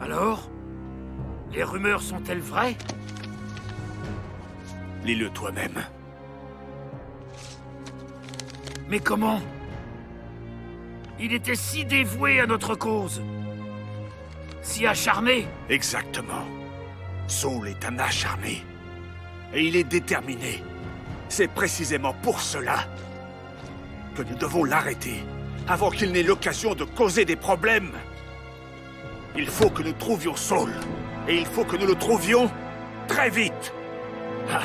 Alors? Les rumeurs sont-elles vraies? Lis-le toi-même. Mais comment? Il était si dévoué à notre cause. Si acharné. Exactement. Saul est un acharné. Et il est déterminé. C'est précisément pour cela que nous devons l'arrêter, avant qu'il n'ait l'occasion de causer des problèmes. Il faut que nous trouvions Saul. Et il faut que nous le trouvions très vite. Ah.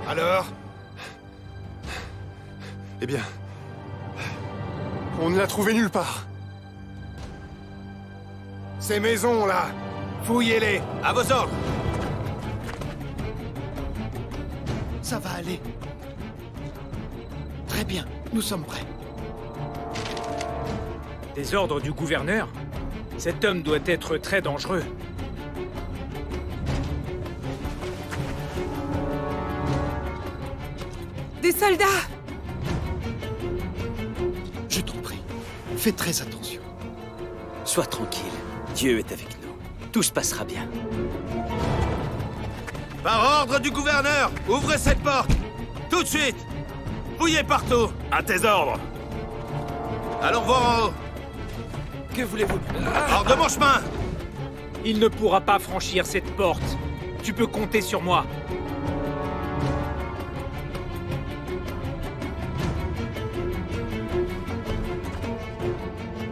Alors? Eh bien... on ne l'a trouvé nulle part. Ces maisons-là, fouillez-les, à vos ordres. Ça va aller. Très bien, nous sommes prêts. Des ordres du gouverneur? Cet homme doit être très dangereux. Des soldats! Je t'en prie, fais très attention. Sois tranquille. Dieu est avec nous. Tout se passera bien. Par ordre du gouverneur, ouvrez cette porte! Tout de suite! Fouillez partout! À tes ordres. Allons voir en haut! Que voulez-vous? Hors de mon chemin! Il ne pourra pas franchir cette porte. Tu peux compter sur moi.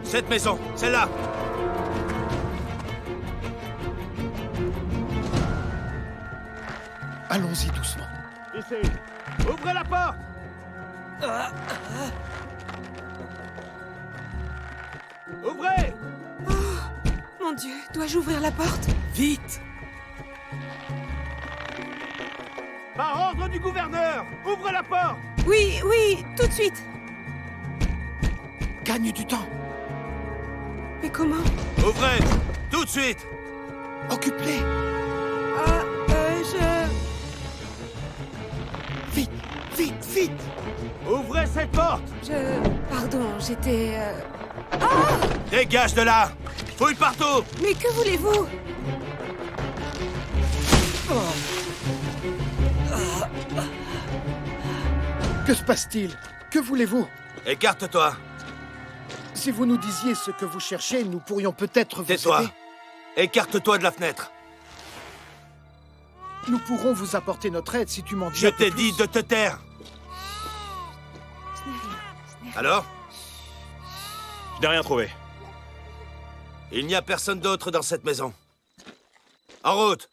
Cette maison, celle-là! Allons-y doucement. Ici! Ouvrez la porte! Ouvrez! Mon Dieu, dois-je ouvrir la porte? Vite! Par ordre du gouverneur, ouvrez la porte! Oui, oui, tout de suite. Gagne du temps. Mais comment? Ouvrez! Tout de suite! Occupe-les. Je... Vite, vite, vite. Ouvrez cette porte! Pardon, j'étais... Dégage de là! Fouille partout! Mais que voulez-vous? Que se passe-t-il? Que voulez-vous? Écarte-toi! Si vous nous disiez ce que vous cherchez, nous pourrions peut-être vous Tais-toi! aider. Écarte-toi de la fenêtre! Nous pourrons vous apporter notre aide si tu m'en dis Je un peu t'ai plus. dit de te taire! Ce n'est rien, ce n'est rien. Alors? Je n'ai rien trouvé. Il n'y a personne d'autre dans cette maison. En route!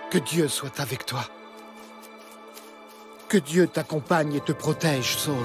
Que Dieu soit avec toi. Que Dieu t'accompagne et te protège, Saul.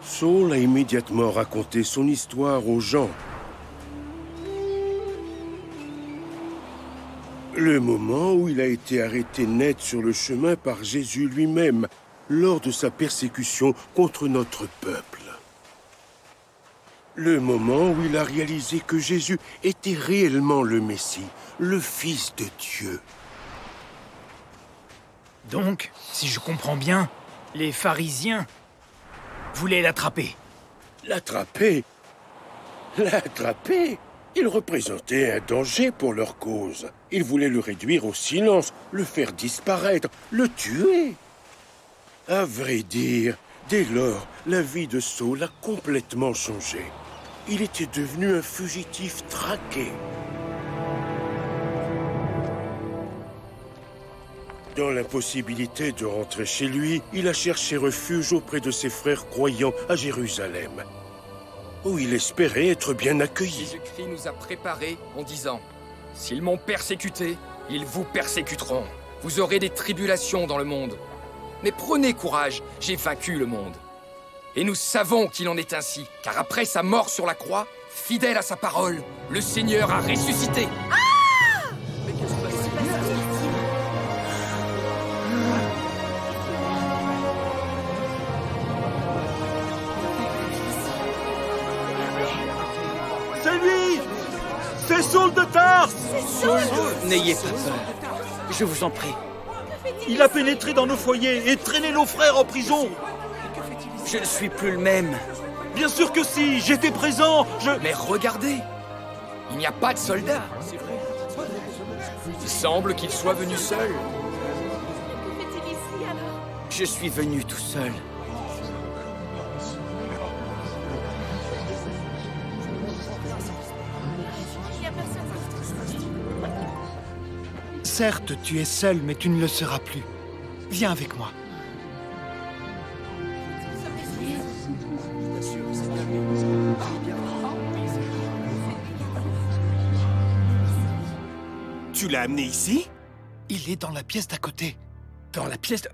Saul a immédiatement raconté son histoire aux gens. Le moment où il a été arrêté net sur le chemin par Jésus lui-même, lors de sa persécution contre notre peuple. Le moment où il a réalisé que Jésus était réellement le Messie, le Fils de Dieu. Donc, si je comprends bien, Les pharisiens voulaient l'attraper. L'attraper? L'attraper? Il représentait un danger pour leur cause. Ils voulaient le réduire au silence, le faire disparaître, le tuer. À vrai dire, dès lors, la vie de Saul a complètement changé. Il était devenu un fugitif traqué. Dans l'impossibilité de rentrer chez lui, il a cherché refuge auprès de ses frères croyants à Jérusalem, où il espérait être bien accueilli. Jésus-Christ nous a préparés en disant « S'ils m'ont persécuté, ils vous persécuteront. Vous aurez des tribulations dans le monde. Mais prenez courage, j'ai vaincu le monde. » Et nous savons qu'il en est ainsi, car après sa mort sur la croix, fidèle à sa parole, le Seigneur a ressuscité. C'est lui! C'est Saul de Tarse! N'ayez pas peur. Je vous en prie. Il a pénétré dans nos foyers et traîné nos frères en prison! Je ne suis plus le même. Bien sûr que si! J'étais présent! Mais regardez, il n'y a pas de soldats. Il semble qu'il soit venu seul. Je suis venu tout seul. Certes, tu es seul, mais tu ne le seras plus. Viens avec moi. Tu l'as amené ici? Il est dans la pièce d'à côté. Dans la pièce de...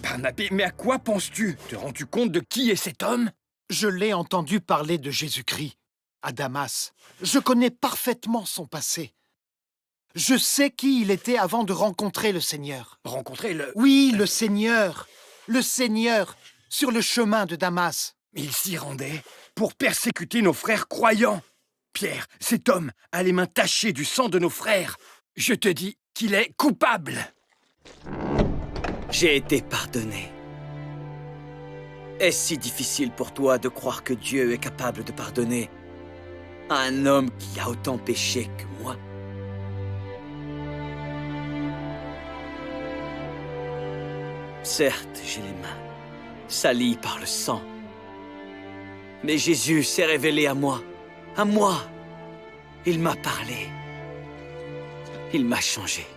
Barnabé, mais à quoi penses-tu? Te rends-tu compte de qui est cet homme? Je l'ai entendu parler de Jésus-Christ, à Damas. Je connais parfaitement son passé. Je sais qui il était avant de rencontrer le Seigneur. Rencontrer le... Oui, le Seigneur, sur le chemin de Damas. Il s'y rendait pour persécuter nos frères croyants. Pierre, cet homme a les mains tachées du sang de nos frères. Je te dis qu'il est coupable. J'ai été pardonné. Est-ce si difficile pour toi de croire que Dieu est capable de pardonner à un homme qui a autant péché que moi? Certes, j'ai les mains salies par le sang. Mais Jésus s'est révélé à moi. À moi. Il m'a parlé. Il m'a changé.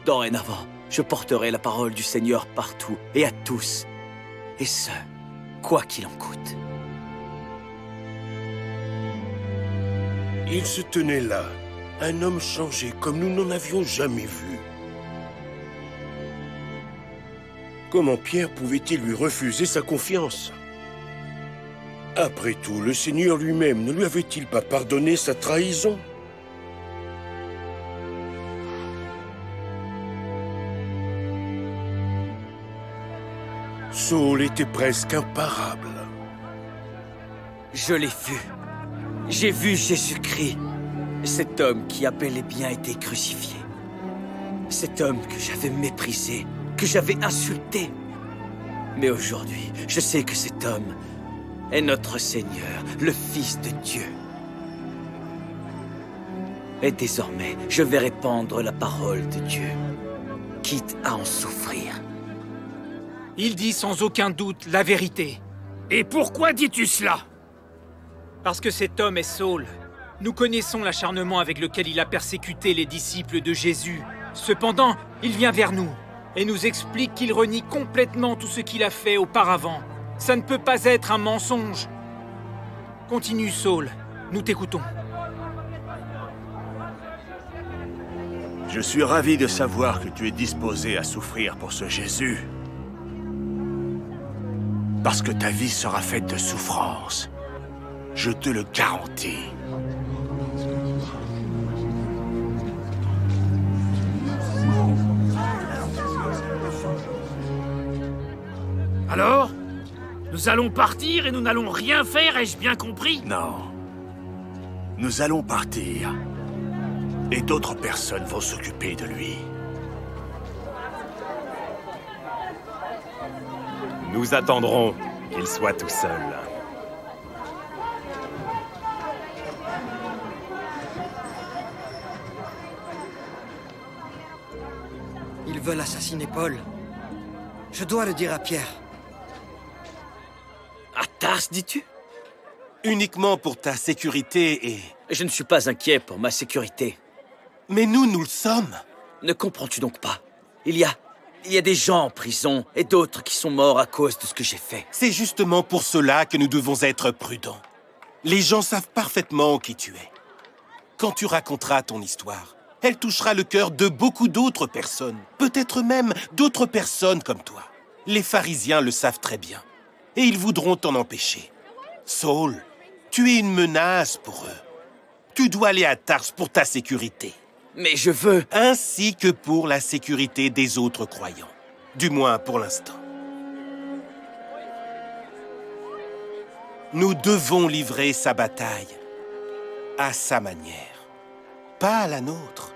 Dorénavant, je porterai la parole du Seigneur partout et à tous. Et ce, quoi qu'il en coûte. Il se tenait là, un homme changé comme nous n'en avions jamais vu. Comment Pierre pouvait-il lui refuser sa confiance? Après tout, le Seigneur lui-même ne lui avait-il pas pardonné sa trahison? Saul était presque imparable. Je l'ai vu. J'ai vu Jésus-Christ, cet homme qui a bel et bien été crucifié. Cet homme que j'avais méprisé, que j'avais insulté. Mais aujourd'hui, je sais que cet homme est notre Seigneur, le Fils de Dieu. Et désormais, je vais répandre la parole de Dieu, quitte à en souffrir. Il dit sans aucun doute la vérité. Et pourquoi dis-tu cela? Parce que cet homme est Saul. Nous connaissons l'acharnement avec lequel il a persécuté les disciples de Jésus. Cependant, il vient vers nous et nous explique qu'il renie complètement tout ce qu'il a fait auparavant. Ça ne peut pas être un mensonge. Continue, Saul. Nous t'écoutons. Je suis ravi de savoir que tu es disposé à souffrir pour ce Jésus. Parce que ta vie sera faite de souffrance. Je te le garantis. Alors? Nous allons partir et nous n'allons rien faire, ai-je bien compris? Non. Nous allons partir. Et d'autres personnes vont s'occuper de lui. Nous attendrons qu'il soit tout seul. Ils veulent assassiner Paul. Je dois le dire à Pierre. À Tars, dis-tu? Uniquement pour ta sécurité et... Je ne suis pas inquiet pour ma sécurité. Mais nous le sommes. Ne comprends-tu donc pas? Il y a des gens en prison et d'autres qui sont morts à cause de ce que j'ai fait. C'est justement pour cela que nous devons être prudents. Les gens savent parfaitement qui tu es. Quand tu raconteras ton histoire, elle touchera le cœur de beaucoup d'autres personnes. Peut-être même d'autres personnes comme toi. Les pharisiens le savent très bien. Et ils voudront t'en empêcher. Saul, tu es une menace pour eux. Tu dois aller à Tars pour ta sécurité. Mais je veux... Ainsi que pour la sécurité des autres croyants. Du moins pour l'instant. Nous devons livrer sa bataille à sa manière, pas à la nôtre.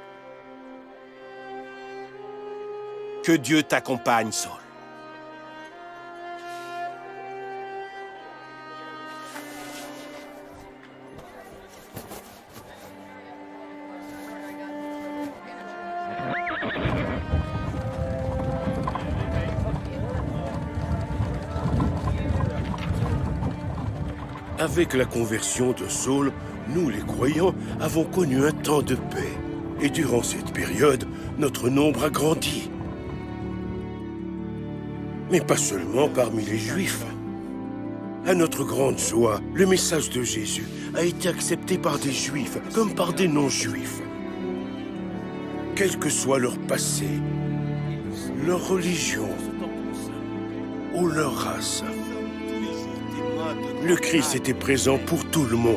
Que Dieu t'accompagne, Saul. Avec la conversion de Saul, nous les croyants avons connu un temps de paix. Et durant cette période, notre nombre a grandi. Mais pas seulement parmi les Juifs. À notre grande joie, le message de Jésus a été accepté par des Juifs comme par des non-Juifs. Quel que soit leur passé, leur religion ou leur race, le Christ était présent pour tout le monde.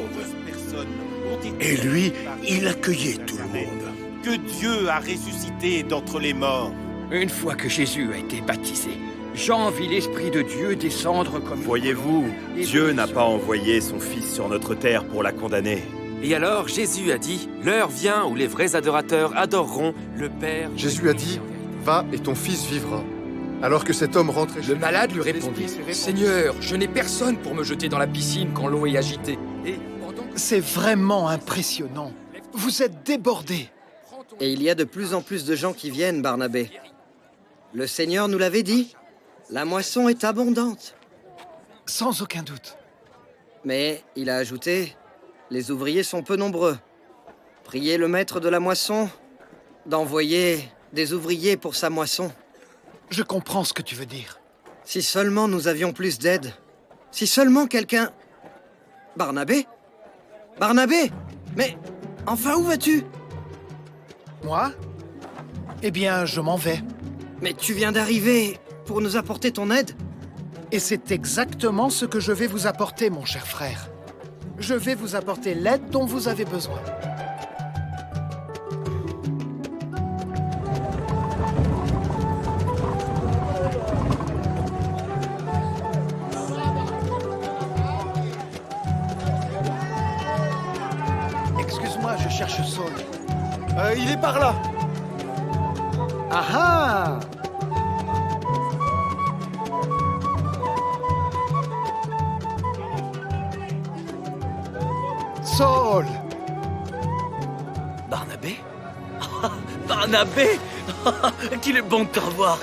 Et lui, il accueillait tout le monde. Que Dieu a ressuscité d'entre les morts. Une fois que Jésus a été baptisé, Jean vit l'Esprit de Dieu descendre comme... Voyez-vous, Dieu n'a pas envoyé son Fils sur notre terre pour la condamner. Et alors Jésus a dit, l'heure vient où les vrais adorateurs adoreront le Père... Jésus a dit, va et ton fils vivra. Alors que cet homme rentrait chez Le malade lui répondit, Seigneur, je n'ai personne pour me jeter dans la piscine quand l'eau est agitée. Et c'est vraiment impressionnant. Vous êtes débordés. Et il y a de plus en plus de gens qui viennent, Barnabé. Le Seigneur nous l'avait dit. La moisson est abondante. Sans aucun doute. Mais il a ajouté, les ouvriers sont peu nombreux. Priez le maître de la moisson d'envoyer des ouvriers pour sa moisson. Je comprends ce que tu veux dire. Si seulement nous avions plus d'aide. Si seulement quelqu'un... Barnabé? Barnabé? Mais enfin, où vas-tu? Moi? Eh bien, je m'en vais. Mais tu viens d'arriver pour nous apporter ton aide? Et c'est exactement ce que je vais vous apporter, mon cher frère. Je vais vous apporter l'aide dont vous avez besoin. Excuse-moi, je cherche Saul. Il est par là. Ah ah! Saul! Barnabé? Barnabé? Qu'il est bon de te revoir.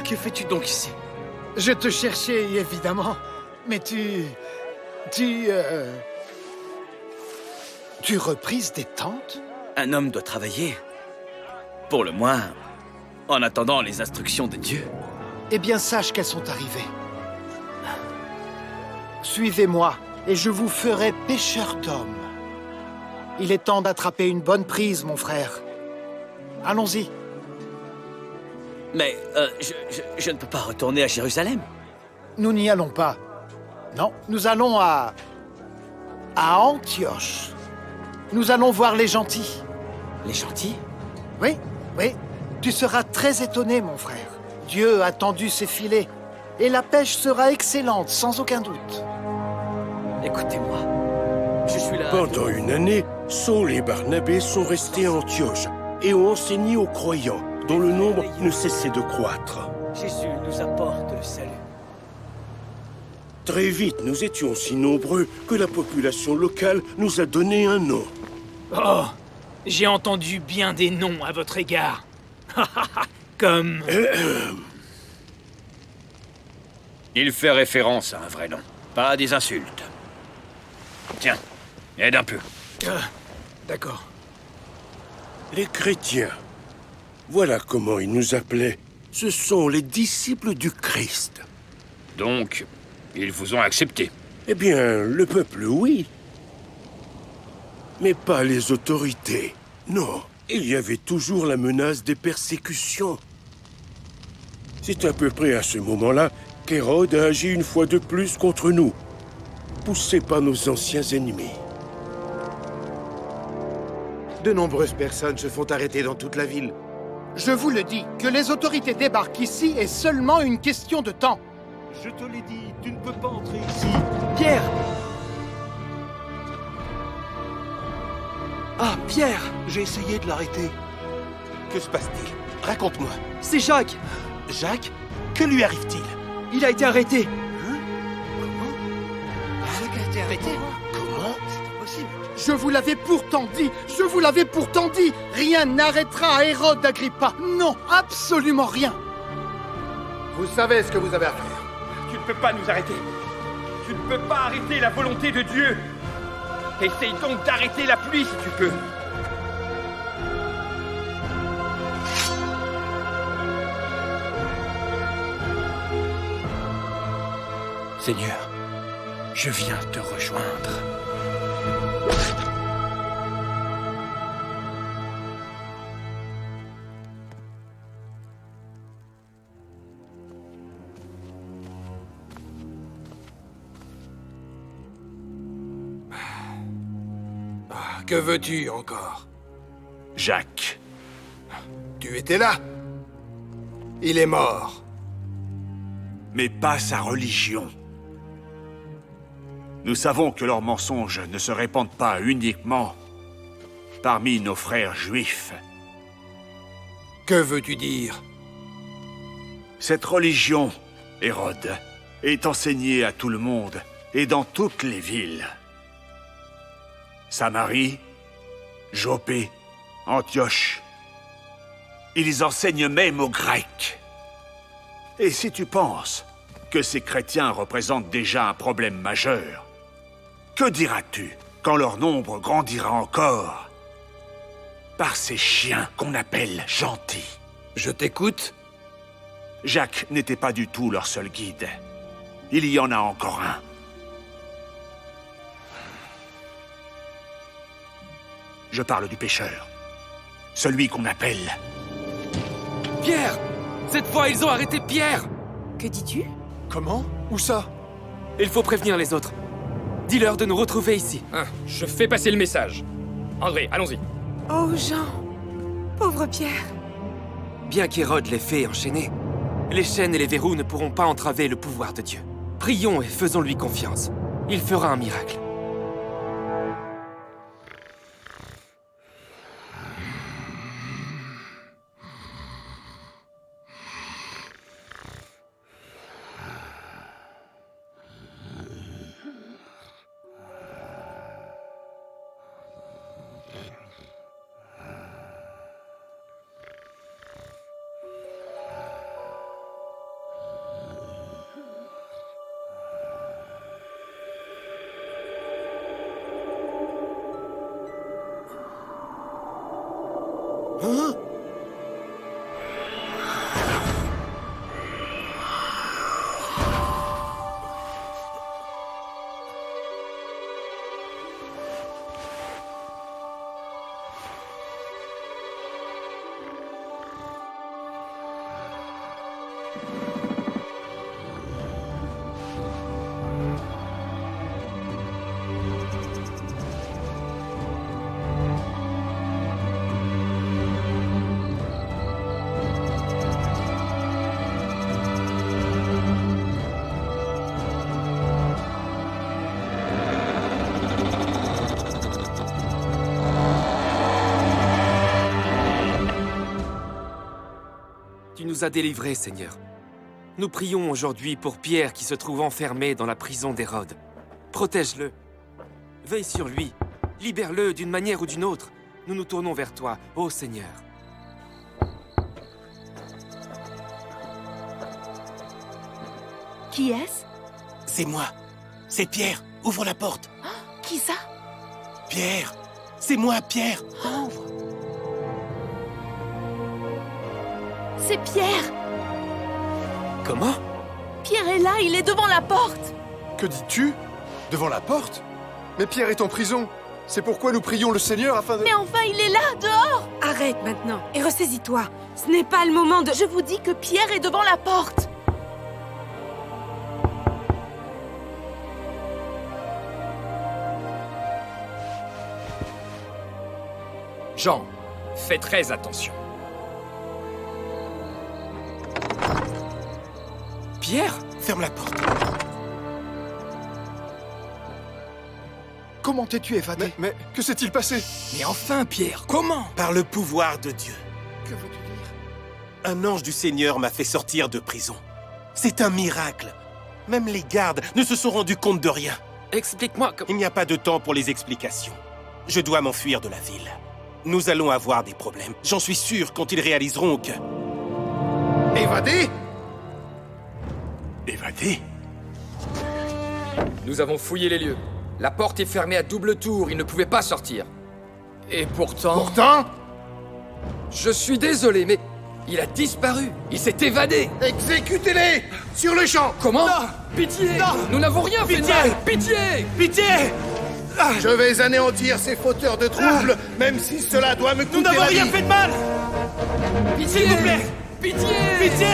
Que fais-tu donc ici? Je te cherchais, évidemment. Mais tu reprises des tentes? Un homme doit travailler. Pour le moins, en attendant les instructions de Dieu. Eh bien, sache qu'elles sont arrivées. Suivez-moi, et je vous ferai pêcheur d'hommes. Il est temps d'attraper une bonne prise, mon frère. Allons-y. Mais je ne peux pas retourner à Jérusalem. Nous n'y allons pas. Non, nous allons à Antioche. Nous allons voir les gentils. Les gentils? Oui, oui. Tu seras très étonné, mon frère. Dieu a tendu ses filets. Et la pêche sera excellente, sans aucun doute. Écoutez-moi. Je suis là... Pendant une année, Saul et Barnabé sont restés à Antioche et ont enseigné aux croyants, dont le nombre ne cessait de croître. Jésus nous apporte le salut. Très vite, nous étions si nombreux que la population locale nous a donné un nom. Oh, j'ai entendu bien des noms à votre égard. Comme... Il fait référence à un vrai nom, pas à des insultes. Tiens, aide un peu. D'accord. Les chrétiens. Voilà comment ils nous appelaient. Ce sont les disciples du Christ. Donc, ils vous ont accepté. Eh bien, le peuple, oui. Mais pas les autorités. Non, il y avait toujours la menace des persécutions. C'est à peu près à ce moment-là qu'Hérode a agi une fois de plus contre nous, poussé par nos anciens ennemis. De nombreuses personnes se font arrêter dans toute la ville. Je vous le dis, que les autorités débarquent ici est seulement une question de temps. Je te l'ai dit, tu ne peux pas entrer ici. Pierre! Ah, Pierre! J'ai essayé de l'arrêter. Que se passe-t-il? Raconte-moi. C'est Jacques! Jacques? Que lui arrive-t-il? Il a été arrêté! Jacques a été arrêté. Comment? C'est impossible. Je vous l'avais pourtant dit! Je vous l'avais pourtant dit! Rien n'arrêtera Hérode Agrippa! Non, absolument rien! Vous savez ce que vous avez à faire. Tu ne peux pas nous arrêter. Tu ne peux pas arrêter la volonté de Dieu. Essaye donc d'arrêter la pluie si tu peux. Seigneur, je viens te rejoindre. Que veux-tu encore? Jacques. Tu étais là. Il est mort. Mais pas sa religion. Nous savons que leurs mensonges ne se répandent pas uniquement parmi nos frères juifs. Que veux-tu dire? Cette religion, Hérode, est enseignée à tout le monde et dans toutes les villes. Samarie, Jopé, Antioche. Ils enseignent même aux Grecs. Et si tu penses que ces chrétiens représentent déjà un problème majeur, que diras-tu quand leur nombre grandira encore par ces chiens qu'on appelle gentils? Je t'écoute. Jacques n'était pas du tout leur seul guide. Il y en a encore un. Je parle du pécheur. Celui qu'on appelle... Pierre! Cette fois, ils ont arrêté Pierre! Que dis-tu? Comment? Où ça? Il faut prévenir les autres. Dis-leur de nous retrouver ici. Je fais passer le message. André, allons-y. Oh, Jean! Pauvre Pierre! Bien qu'Hérode l'ait fait enchaîner, les chaînes et les verrous ne pourront pas entraver le pouvoir de Dieu. Prions et faisons-lui confiance. Il fera un miracle. Tu nous as délivrés, Seigneur. Nous prions aujourd'hui pour Pierre qui se trouve enfermé dans la prison d'Hérode. Protège-le. Veille sur lui. Libère-le d'une manière ou d'une autre. Nous nous tournons vers toi, ô Seigneur. Qui est-ce? C'est moi. C'est Pierre. Ouvre la porte. Qui ça? Pierre. C'est moi, Pierre. Ouvre. C'est Pierre! Comment? Pierre est là, il est devant la porte! Que dis-tu? Devant la porte? Mais Pierre est en prison. C'est pourquoi nous prions le Seigneur afin de... Mais enfin, il est là, dehors! Arrête maintenant et ressaisis-toi. Ce n'est pas le moment de... Je vous dis que Pierre est devant la porte! Jean, fais très attention. Pierre, ferme la porte. Comment t'es-tu évadé? Mais que s'est-il passé? Mais enfin, Pierre, comment? Par le pouvoir de Dieu. Que veux-tu dire? Un ange du Seigneur m'a fait sortir de prison. C'est un miracle. Même les gardes ne se sont rendus compte de rien. Explique-moi comment... Il n'y a pas de temps pour les explications. Je dois m'enfuir de la ville. Nous allons avoir des problèmes. J'en suis sûr quand ils réaliseront que... Évadé? Évadé? Nous avons fouillé les lieux. La porte est fermée à double tour, il ne pouvait pas sortir. Et pourtant... Pourtant? Je suis désolé, mais il a disparu. Il s'est évadé. Exécutez-les! Sur le champ! Comment? Non. Pitié! Non. Nous n'avons rien fait de mal. Pitié! Pitié! Je vais anéantir ces fauteurs de troubles, même si cela doit me coûter la vie. Nous n'avons rien fait de mal! Pitié! S'il vous plaît! Pitié! Pitié!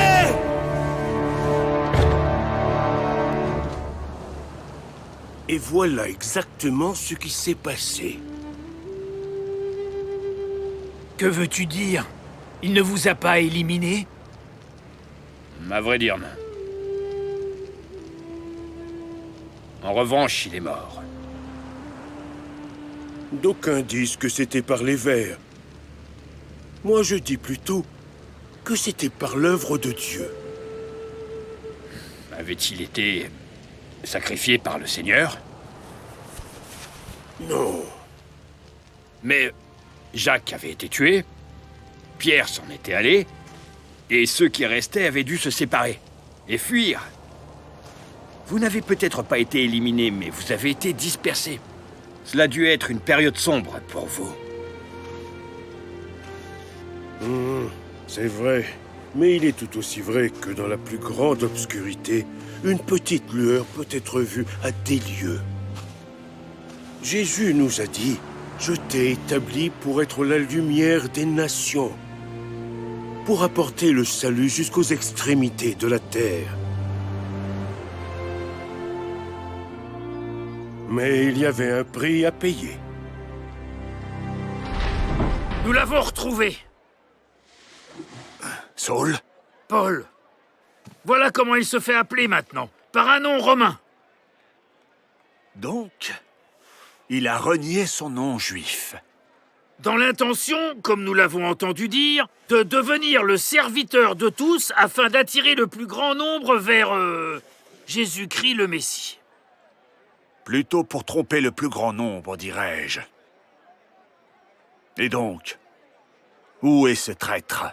Et voilà exactement ce qui s'est passé. Que veux-tu dire? Il ne vous a pas éliminé? À vrai dire, non. En revanche, il est mort. D'aucuns disent que c'était par les vers. Moi, je dis plutôt que c'était par l'œuvre de Dieu. Avait-il été sacrifié par le Seigneur? Non. Mais Jacques avait été tué, Pierre s'en était allé, et ceux qui restaient avaient dû se séparer et fuir. Vous n'avez peut-être pas été éliminé, mais vous avez été dispersé. Cela a dû être une période sombre pour vous. C'est vrai. Mais il est tout aussi vrai que dans la plus grande obscurité, une petite lueur peut être vue à des lieues. Jésus nous a dit, « Je t'ai établi pour être la lumière des nations, pour apporter le salut jusqu'aux extrémités de la terre. » Mais il y avait un prix à payer. Nous l'avons retrouvé. Saul? Paul. Voilà comment il se fait appeler maintenant, par un nom romain. Donc, il a renié son nom juif. Dans l'intention, comme nous l'avons entendu dire, de devenir le serviteur de tous afin d'attirer le plus grand nombre vers Jésus-Christ le Messie. Plutôt pour tromper le plus grand nombre, dirais-je. Et donc, où est ce traître?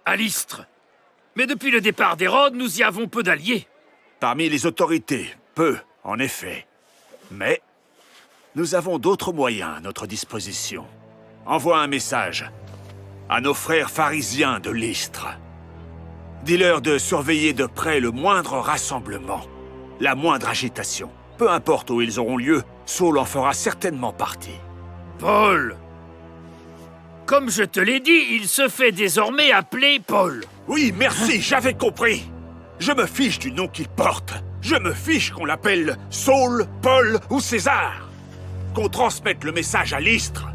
À Lystre. Mais depuis le départ d'Hérode, nous y avons peu d'alliés. Parmi les autorités, peu, en effet. Mais nous avons d'autres moyens à notre disposition. Envoie un message à nos frères pharisiens de Lystre. Dis-leur de surveiller de près le moindre rassemblement, la moindre agitation. Peu importe où ils auront lieu, Saul en fera certainement partie. Paul! Comme je te l'ai dit, il se fait désormais appeler Paul. Oui, merci, j'avais compris. Je me fiche du nom qu'il porte. Je me fiche qu'on l'appelle Saul, Paul ou César. Qu'on transmette le message à Lystre.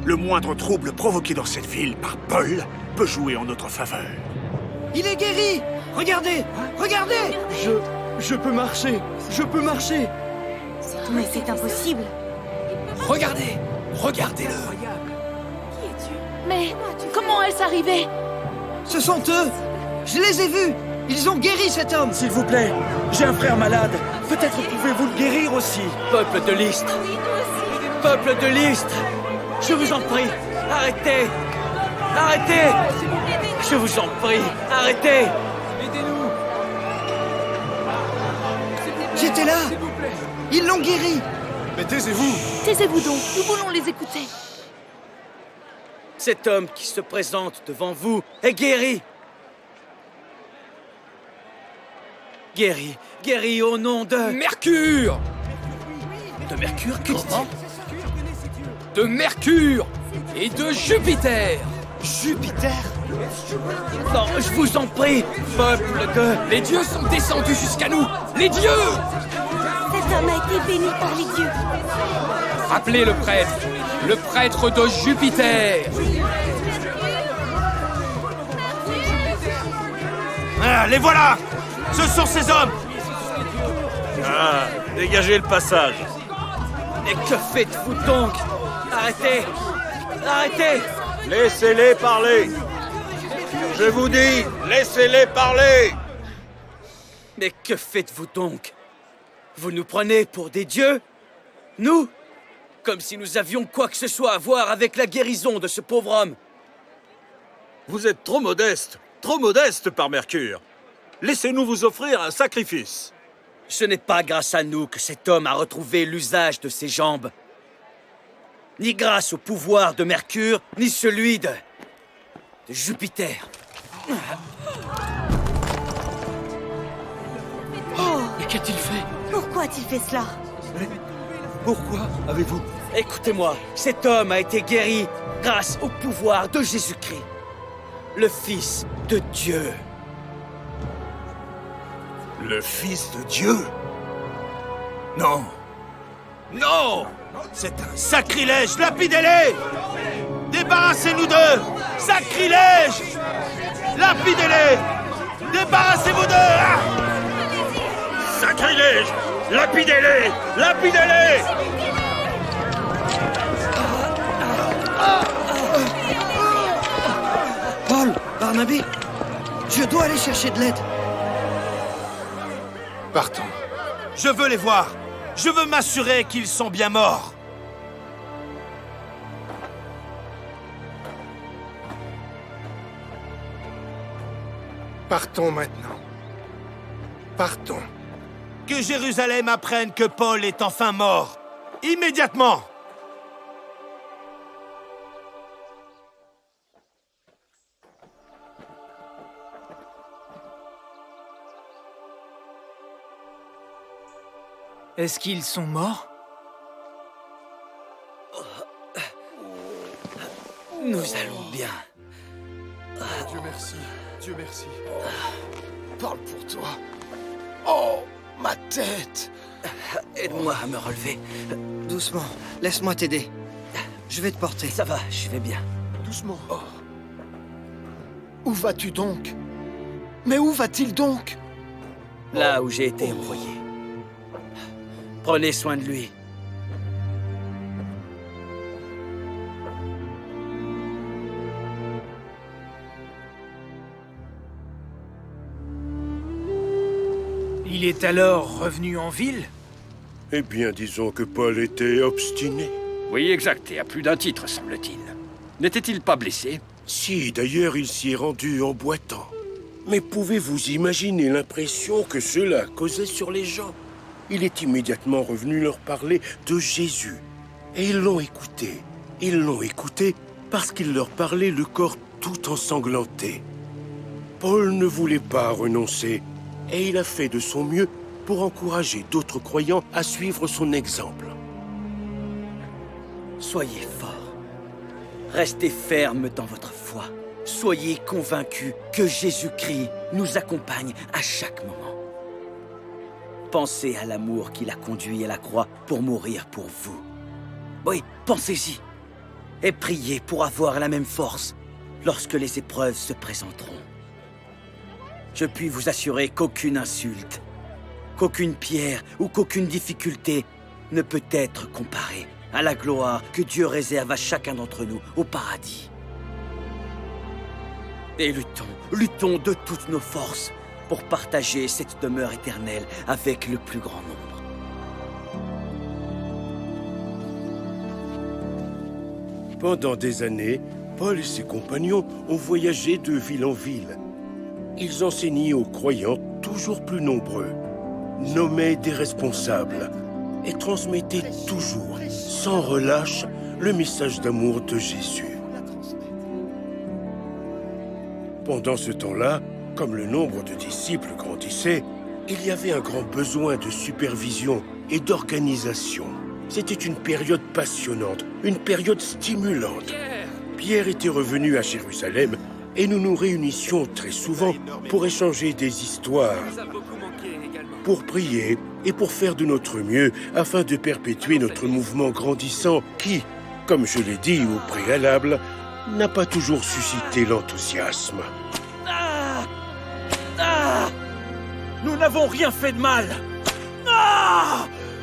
Le moindre trouble provoqué dans cette ville par Paul peut jouer en notre faveur. Il est guéri! Regardez! Regardez! Je peux marcher! Je peux marcher! Mais c'est impossible! Regardez! Regardez-le! Mais comment est-ce arrivé? Ce sont eux! Je les ai vus! Ils ont guéri cet homme! S'il vous plaît, j'ai un frère malade. Peut-être pouvez-vous le guérir aussi. Peuple de Lystre. Peuple de Lystre. Je vous en prie, arrêtez. Arrêtez. Je vous en prie, arrêtez. Aidez-nous. J'étais là! Ils l'ont guéri! Mais taisez-vous! Taisez-vous donc, nous voulons les écouter. Cet homme qui se présente devant vous est guéri. Guéri, guéri au nom de... Mercure! De Mercure, que dit-il? De Mercure et de Jupiter! Jupiter? Non, je vous en prie, peuple de... Les dieux sont descendus jusqu'à nous! Les dieux! Cet homme a été béni par les dieux. Appelez le prêtre de Jupiter! Ah, les voilà! Ce sont ces hommes! Ah, dégagez le passage. Et que faites-vous donc? Arrêtez! Arrêtez! Laissez-les parler. Je vous dis, laissez-les parler. Mais que faites-vous donc? Vous nous prenez pour des dieux? Nous? Comme si nous avions quoi que ce soit à voir avec la guérison de ce pauvre homme. Vous êtes trop modeste par Mercure. Laissez-nous vous offrir un sacrifice. Ce n'est pas grâce à nous que cet homme a retrouvé l'usage de ses jambes. Ni grâce au pouvoir de Mercure, ni celui de Jupiter. Oh! Mais qu'a-t-il fait? Pourquoi a-t-il fait cela? Pourquoi avez-vous... Écoutez-moi, cet homme a été guéri grâce au pouvoir de Jésus-Christ, le Fils de Dieu. Le Fils de Dieu? Non. Non! C'est un sacrilège! Lapidez-les! Débarrassez-nous d'eux! Sacrilège! Lapidez-les! Débarrassez-vous d'eux! Ah! Sacrilège! Lapidez-les! Lapidez-les! Paul, Barnabé, je dois aller chercher de l'aide. Partons. Je veux les voir! Je veux m'assurer qu'ils sont bien morts! Partons maintenant. Partons. Que Jérusalem apprenne que Paul est enfin mort! Immédiatement! Est-ce qu'ils sont morts? Nous allons bien. Dieu merci. Dieu merci. Parle pour toi. Oh, ma tête! Aide-moi à me relever. Doucement, laisse-moi t'aider. Je vais te porter. Ça va, je vais bien. Doucement. Oh. Où vas-tu donc? Mais où va-t-il donc? Là où j'ai été envoyé. Prenez soin de lui. Il est alors revenu en ville? Eh bien, disons que Paul était obstiné. Oui, exact, et à plus d'un titre, semble-t-il. N'était-il pas blessé? Si, d'ailleurs, il s'y est rendu en boitant. Mais pouvez-vous imaginer l'impression que cela causait sur les gens? Il est immédiatement revenu leur parler de Jésus. Et ils l'ont écouté. Ils l'ont écouté parce qu'il leur parlait le corps tout ensanglanté. Paul ne voulait pas renoncer, et il a fait de son mieux pour encourager d'autres croyants à suivre son exemple. Soyez forts. Restez fermes dans votre foi. Soyez convaincus que Jésus-Christ nous accompagne à chaque moment. Pensez à l'amour qui l'a conduit à la croix pour mourir pour vous. Oui, pensez-y. Et priez pour avoir la même force lorsque les épreuves se présenteront. Je puis vous assurer qu'aucune insulte, qu'aucune pierre ou qu'aucune difficulté ne peut être comparée à la gloire que Dieu réserve à chacun d'entre nous au paradis. Et luttons de toutes nos forces pour partager cette demeure éternelle avec le plus grand nombre. Pendant des années, Paul et ses compagnons ont voyagé de ville en ville. Ils enseignaient aux croyants toujours plus nombreux, nommaient des responsables et transmettaient toujours, sans relâche, le message d'amour de Jésus. Pendant ce temps-là, comme le nombre de disciples grandissait, il y avait un grand besoin de supervision et d'organisation. C'était une période passionnante, une période stimulante. Pierre était revenu à Jérusalem et nous nous réunissions très souvent pour échanger des histoires, pour prier et pour faire de notre mieux afin de perpétuer notre mouvement grandissant qui, comme je l'ai dit au préalable, n'a pas toujours suscité l'enthousiasme. Nous n'avons rien fait de mal.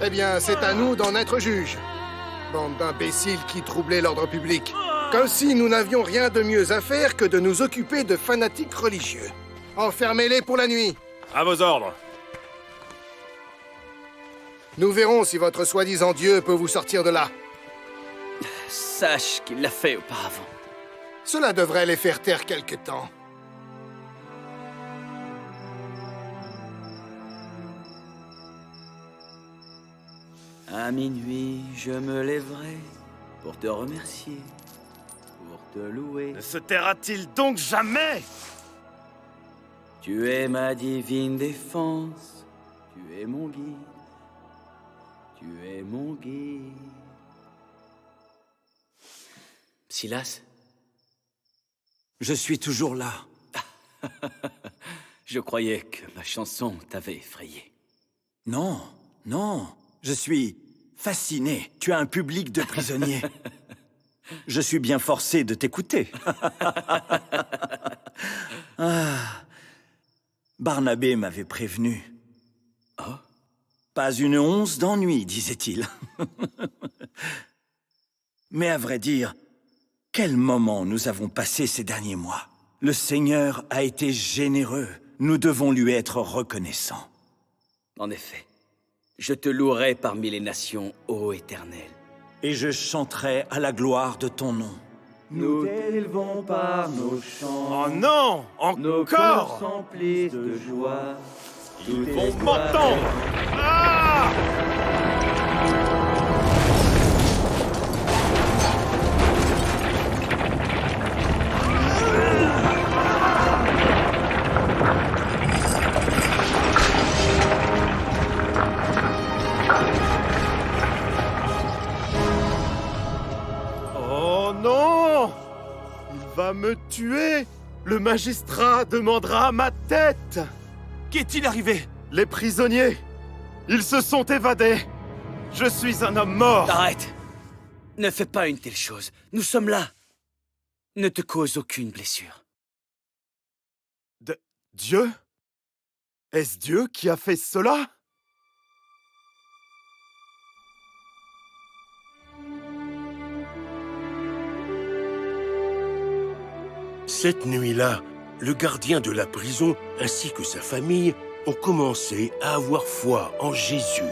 Eh bien, c'est à nous d'en être juges. Bande d'imbéciles qui troublaient l'ordre public. Comme si nous n'avions rien de mieux à faire que de nous occuper de fanatiques religieux. Enfermez-les pour la nuit. À vos ordres. Nous verrons si votre soi-disant Dieu peut vous sortir de là. Sache qu'il l'a fait auparavant. Cela devrait les faire taire quelque temps. À minuit, je me lèverai pour te remercier, pour te louer. Ne se taira-t-il donc jamais? Tu es ma divine défense, tu es mon guide, tu es mon guide. Silas? Je suis toujours là. Je croyais que ma chanson t'avait effrayé. Non, non, je suis fasciné. Tu as un public de prisonniers. Je suis bien forcé de t'écouter. Barnabé m'avait prévenu. Oh? Pas une once d'ennui, disait-il. Mais à vrai dire, quel moment nous avons passé ces derniers mois. Le Seigneur a été généreux. Nous devons lui être reconnaissants. En effet, je te louerai parmi les nations, ô Éternel. Et je chanterai à la gloire de ton nom. Nous t'élevons par nos chants. Oh non! Nos cœurs Encore! s'emplissent de joie. Ils vont m'entendre! Ah! Oh non! Il va me tuer! Le magistrat demandera ma tête! Qu'est-il arrivé? Les prisonniers! Ils se sont évadés! Je suis un homme mort! Arrête! Ne fais pas une telle chose. Nous sommes là. Ne te cause aucune blessure. Dieu? Est-ce Dieu qui a fait cela? Cette nuit-là, le gardien de la prison ainsi que sa famille ont commencé à avoir foi en Jésus.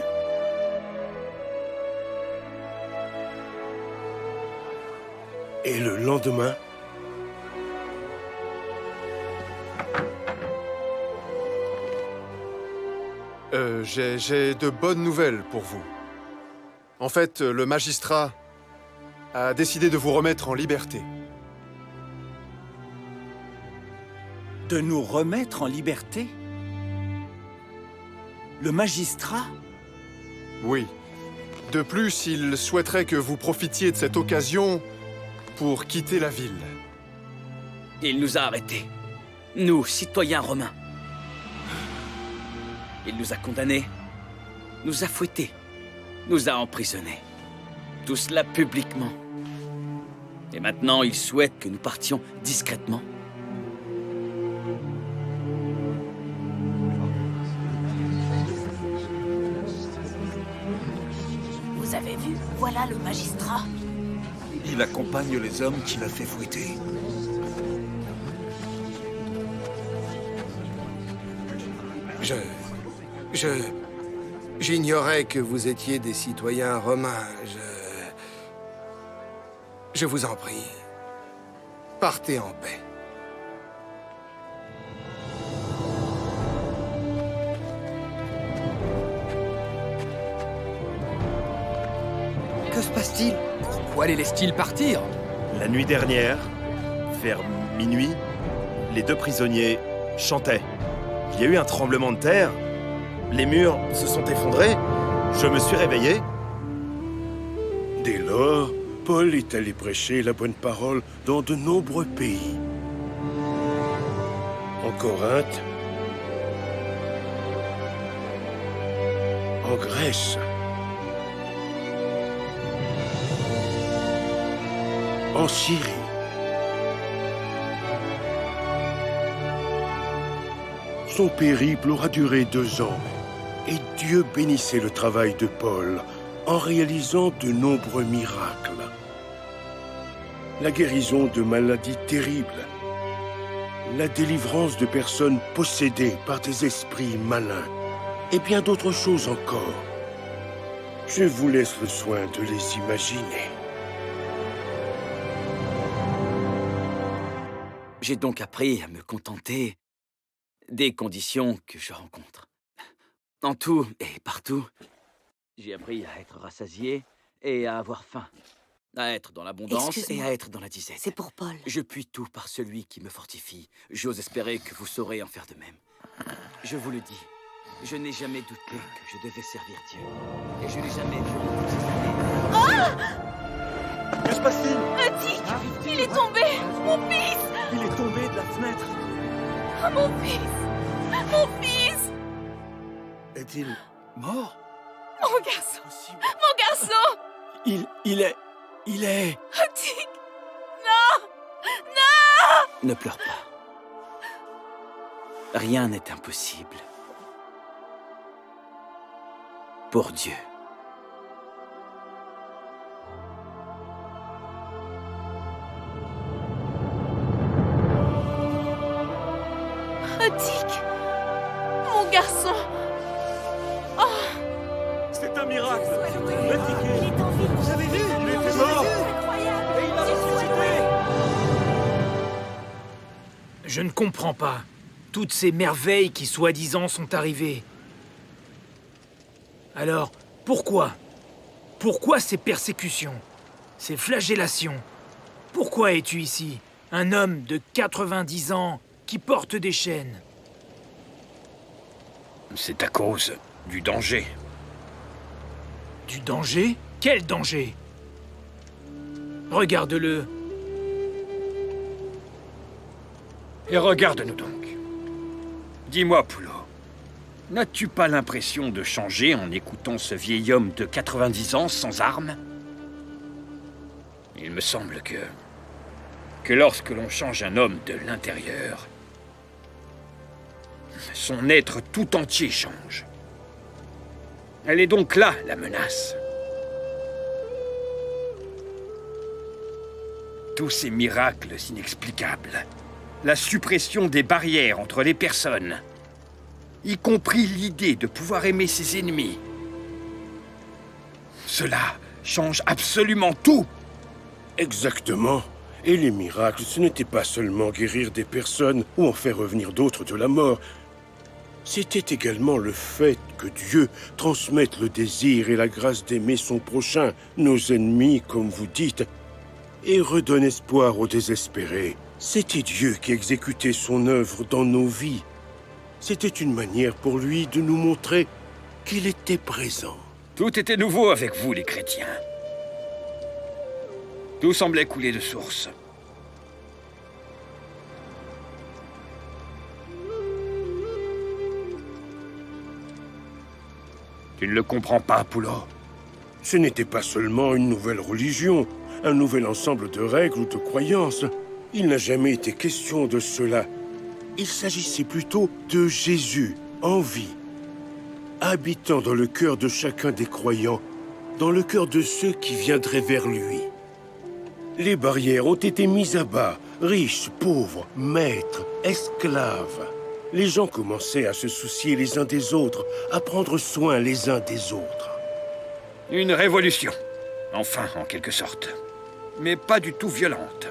Et le lendemain, J'ai de bonnes nouvelles pour vous. En fait, le magistrat a décidé de vous remettre en liberté. De nous remettre en liberté? Le magistrat? Oui. De plus, il souhaiterait que vous profitiez de cette occasion pour quitter la ville. Il nous a arrêtés. Nous, citoyens romains. Il nous a condamnés, nous a fouettés, nous a emprisonnés. Tout cela publiquement. Et maintenant, il souhaite que nous partions discrètement. Vous avez vu? Voilà le magistrat. Il accompagne les hommes qu'il a fait fouetter. J'ignorais que vous étiez des citoyens romains. Je vous en prie. Partez en paix. Que se passe-t-il? Pourquoi les laisse-t-il partir? La nuit dernière, vers minuit, les 2 prisonniers chantaient. Il y a eu un tremblement de terre. Les murs se sont effondrés. Je me suis réveillé. Dès lors, Paul est allé prêcher la bonne parole dans de nombreux pays. En Corinthe, en Grèce, en Syrie, son périple aura duré 2 ans, et Dieu bénissait le travail de Paul en réalisant de nombreux miracles. La guérison de maladies terribles, la délivrance de personnes possédées par des esprits malins, et bien d'autres choses encore. Je vous laisse le soin de les imaginer. J'ai donc appris à me contenter des conditions que je rencontre. En tout et partout, j'ai appris à être rassasié et à avoir faim, à être dans l'abondance et à être dans la disette. C'est pour Paul. Je puis tout par celui qui me fortifie. J'ose espérer que vous saurez en faire de même. Je vous le dis, je n'ai jamais douté que je devais servir Dieu. Et je n'ai jamais vu en toutes ces années. Que se passe-t-il? Attic, il est tombé. Mon fils. Il est tombé de la fenêtre. Oh, mon fils. Mon fils. Est-il mort? Mon garçon. Mon garçon. Il est... Attic. Non. Non. Ne pleure pas. Rien n'est impossible. Pour Dieu. Attic. Mon garçon. Oh. C'est un miracle. Il est en vie. Vous avez vu? Il était mort. Et il a ressuscité. Je ne comprends pas. Toutes ces merveilles qui, soi-disant, sont arrivées. Alors, pourquoi? Pourquoi ces persécutions? Ces flagellations? Pourquoi es-tu ici? Un homme de 90 ans qui porte des chaînes. C'est à cause du danger. Du danger? Quel danger? Regarde-le. Et regarde-nous donc. Dis-moi, Poulot, n'as-tu pas l'impression de changer en écoutant ce vieil homme de 90 ans sans armes? Il me semble que lorsque l'on change un homme de l'intérieur, son être tout entier change. Elle est donc là, la menace. Tous ces miracles inexplicables, la suppression des barrières entre les personnes, y compris l'idée de pouvoir aimer ses ennemis. Cela change absolument tout. Exactement. Et les miracles, ce n'était pas seulement guérir des personnes ou en faire revenir d'autres de la mort. C'était également le fait que Dieu transmette le désir et la grâce d'aimer son prochain, nos ennemis, comme vous dites, et redonne espoir aux désespérés. C'était Dieu qui exécutait son œuvre dans nos vies. C'était une manière pour lui de nous montrer qu'il était présent. Tout était nouveau avec vous, les chrétiens. Tout semblait couler de source. Tu ne le comprends pas, Poulot? Ce n'était pas seulement une nouvelle religion, un nouvel ensemble de règles ou de croyances. Il n'a jamais été question de cela. Il s'agissait plutôt de Jésus, en vie, habitant dans le cœur de chacun des croyants, dans le cœur de ceux qui viendraient vers lui. Les barrières ont été mises à bas, riches, pauvres, maîtres, esclaves. les gens commençaient à se soucier les uns des autres, à prendre soin les uns des autres. Une révolution. Enfin, en quelque sorte. Mais pas du tout violente.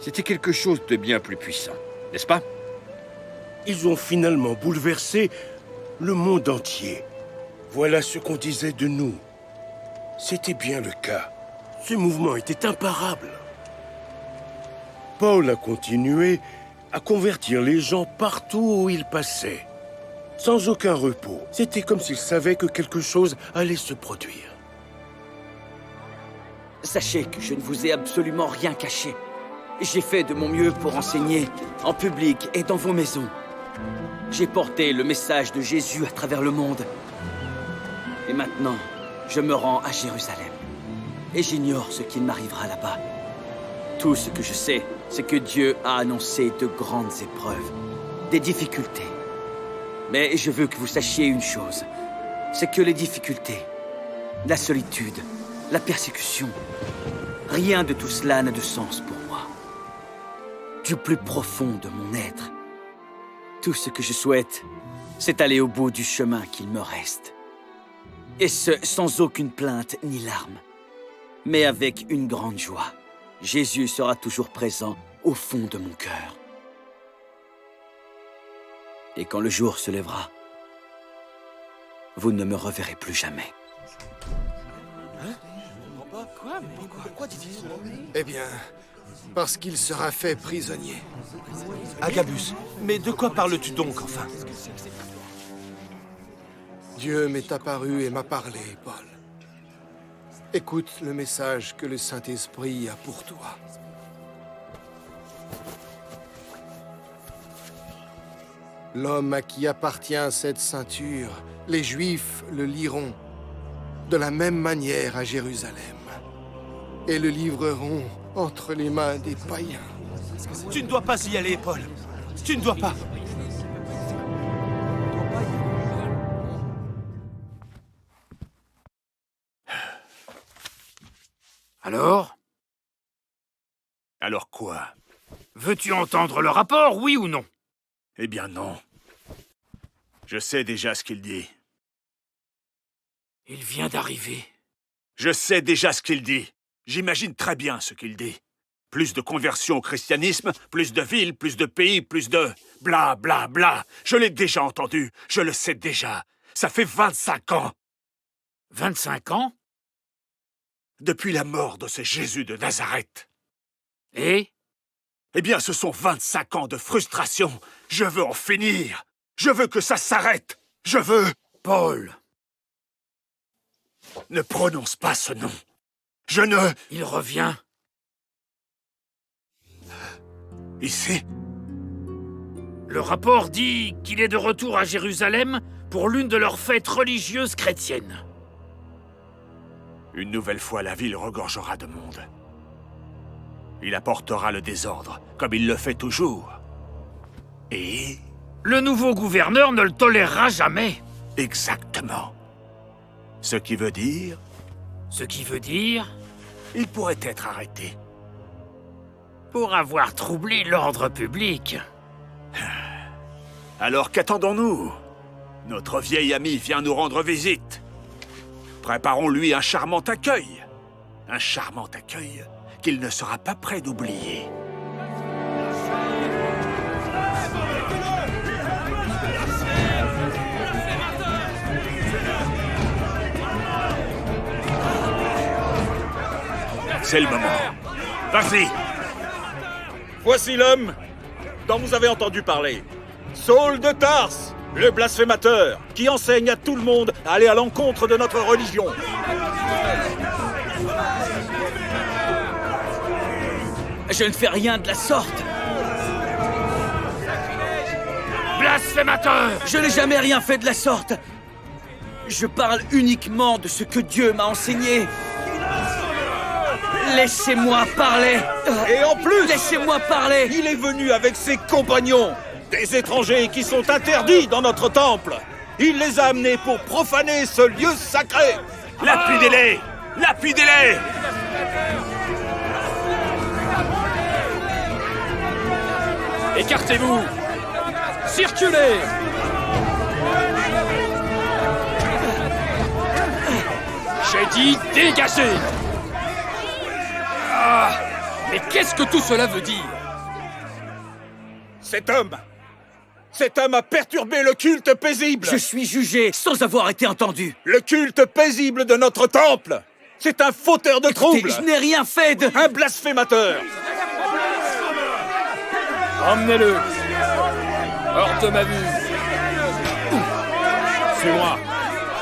C'était quelque chose de bien plus puissant, n'est-ce pas? Ils ont finalement bouleversé le monde entier. Voilà ce qu'on disait de nous. C'était bien le cas. Ce mouvement était imparable. Paul a continué à convertir les gens partout où il passait. Sans aucun repos. C'était comme s'il savait que quelque chose allait se produire. Sachez que je ne vous ai absolument rien caché. J'ai fait de mon mieux pour enseigner, en public et dans vos maisons. J'ai porté le message de Jésus à travers le monde. Et maintenant, je me rends à Jérusalem. Et j'ignore ce qu'il m'arrivera là-bas. Tout ce que je sais, c'est que Dieu a annoncé de grandes épreuves, des difficultés. Mais je veux que vous sachiez une chose, c'est que les difficultés, la solitude, la persécution, rien de tout cela n'a de sens pour moi. Du plus profond de mon être, tout ce que je souhaite, c'est aller au bout du chemin qu'il me reste. Et ce, sans aucune plainte ni larmes, mais avec une grande joie. Jésus sera toujours présent au fond de mon cœur. Et quand le jour se lèvera, vous ne me reverrez plus jamais. Eh bien, parce qu'il sera fait prisonnier. Agabus, mais de quoi parles-tu donc, enfin? Dieu m'est apparu et m'a parlé, Paul. Écoute le message que le Saint-Esprit a pour toi. L'homme à qui appartient cette ceinture, les Juifs le liront de la même manière à Jérusalem et le livreront entre les mains des païens. Tu ne dois pas y aller, Paul. Tu ne dois pas. Alors? Alors quoi? Veux-tu entendre le rapport, oui ou non? Eh bien non. Je sais déjà ce qu'il dit. Il vient d'arriver. Je sais déjà ce qu'il dit. J'imagine très bien ce qu'il dit. Plus de conversion au christianisme, plus de villes, plus de pays, plus de... bla bla bla. Je l'ai déjà entendu, je le sais déjà. Ça fait 25 ans. 25 ans? Depuis la mort de ce Jésus de Nazareth. Et? Eh bien, ce sont 25 ans de frustration. Je veux en finir. Je veux que ça s'arrête. Je veux... Paul. Ne prononce pas ce nom. Je ne... Il revient. Ici? Le rapport dit qu'il est de retour à Jérusalem pour l'une de leurs fêtes religieuses chrétiennes. Une nouvelle fois, la ville regorgera de monde. Il apportera le désordre, comme il le fait toujours. Et... Le nouveau gouverneur ne le tolérera jamais. Exactement. Ce qui veut dire... Ce qui veut dire... Il pourrait être arrêté. Pour avoir troublé l'ordre public. Alors qu'attendons-nous? Notre vieil ami vient nous rendre visite. Préparons-lui un charmant accueil. Un charmant accueil qu'il ne sera pas prêt d'oublier. C'est le moment. Vas-y! Voici l'homme dont vous avez entendu parler. Saul de Tarse, le blasphémateur, qui enseigne à tout le monde à aller à l'encontre de notre religion. Je ne fais rien de la sorte. Blasphémateur! Je n'ai jamais rien fait de la sorte. Je parle uniquement de ce que Dieu m'a enseigné. Laissez-moi parler. Et en plus, laissez-moi parler. Il est venu avec ses compagnons, des étrangers qui sont interdits dans notre temple. Il les a amenés pour profaner ce lieu sacré. Lapidez-les! Lapidez-les! Écartez-vous! Circulez! J'ai dit dégagez! Ah! Mais qu'est-ce que tout cela veut dire? Cet homme a perturbé le culte paisible. Je suis jugé sans avoir été entendu. Le culte paisible de notre temple. C'est un fauteur de troubles. Je n'ai rien fait de... Un blasphémateur. Emmenez-le. Hors de ma vue. Suis-moi.